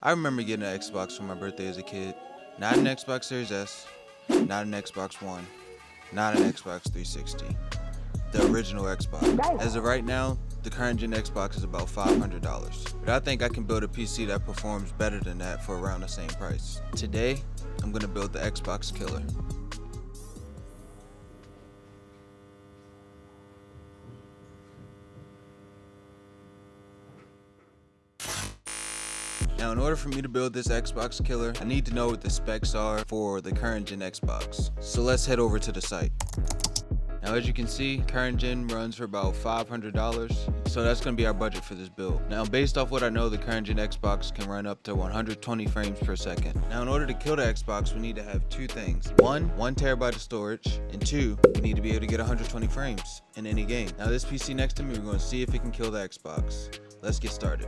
I remember getting an Xbox for my birthday as a kid. Not an Xbox Series S, not an Xbox One, not an Xbox 360. The original Xbox. As of right now, the current gen Xbox is about $500. But I think I can build a PC that performs better than that for around the same price. Today, I'm gonna build the Xbox killer. Now, in order for me to build this Xbox killer, I need to know what the specs are for the current gen Xbox. So let's head over to the site. Now, as you can see, current gen runs for about $500, so that's going to be our budget for this build. Now, based off what I know, the current gen Xbox can run up to 120 frames per second. Now, in order to kill the Xbox, we need to have two things. One terabyte of storage, and two, we need to be able to get 120 frames in any game. Now, this PC next to me, we're going to see if it can kill the Xbox. Let's get started.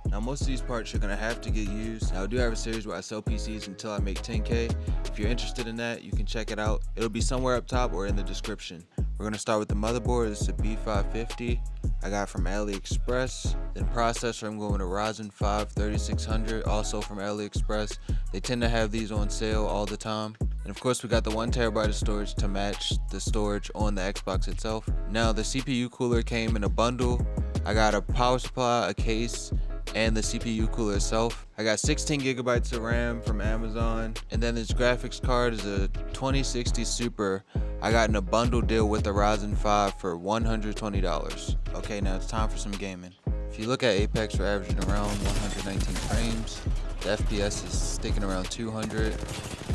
Now, most of these parts are going to have to get used. Now, I do have a series where I sell PCs until I make 10K. If you're interested in that, you can check it out. It'll be somewhere up top or in the description. We're going to start with the motherboard. This is a B550. I got it from AliExpress. Then processor, I'm going with a Ryzen 5 3600, also from AliExpress. They tend to have these on sale all the time. And of course, we got the 1 terabyte of storage to match the storage on the Xbox itself. Now, the CPU cooler came in a bundle. I got a power supply, a case, and the CPU cooler itself. I got 16 gigabytes of RAM from Amazon, and then this graphics card is a 2060 Super. I got in a bundle deal with the Ryzen 5 for $120. Okay, now it's time for some gaming. If you look at Apex, we're averaging around 119 frames. The FPS is sticking around 200,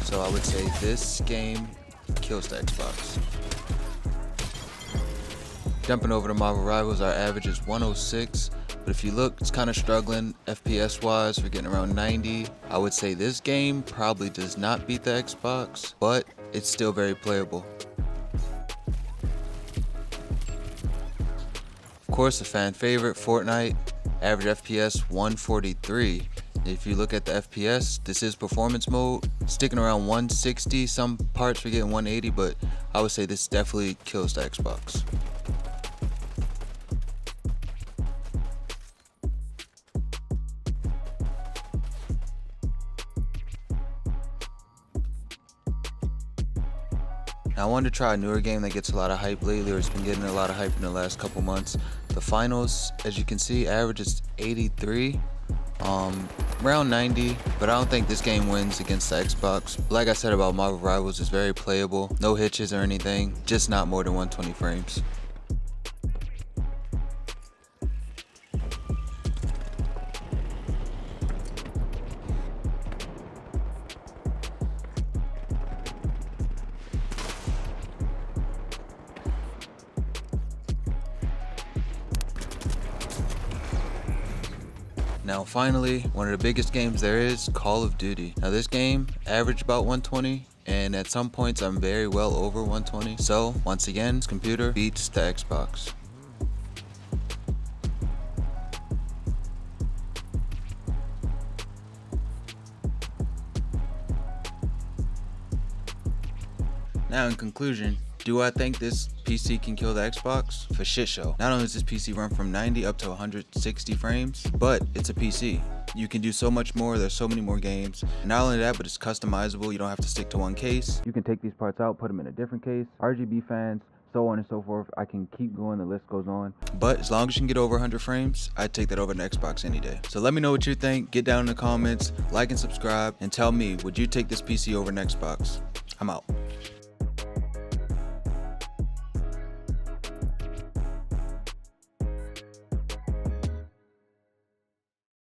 so I would say this game kills the Xbox. Jumping over to Marvel Rivals, our average is 106. But if you look, it's kind of struggling FPS wise. We're getting around 90. I would say this game probably does not beat the Xbox, but it's still very playable. Of course, a fan favorite, Fortnite, average FPS 143. If you look at the FPS, this is performance mode, sticking around 160. Some parts we're getting 180, but I would say this definitely kills the Xbox. Now, I wanted to try a newer game that gets a lot of hype lately, or it's been getting a lot of hype in the last couple months. The finals, as you can see, average is 83, around 90, but I don't think this game wins against the Xbox. Like I said about Marvel Rivals, it's very playable, no hitches or anything, just not more than 120 frames. Now finally, one of the biggest games there is, Call of Duty. Now this game averaged about 120, and at some points I'm very well over 120. So once again, this computer beats the Xbox. Now in conclusion, do I think this PC can kill the Xbox? For shit show. Not only does this PC run from 90 up to 160 frames, but it's a PC. You can do so much more, there's so many more games. And not only that, but it's customizable, you don't have to stick to one case. You can take these parts out, put them in a different case, RGB fans, so on and so forth. I can keep going, the list goes on. But as long as you can get over 100 frames, I'd take that over an Xbox any day. So let me know what you think, get down in the comments, like and subscribe, and tell me, would you take this PC over an Xbox? I'm out.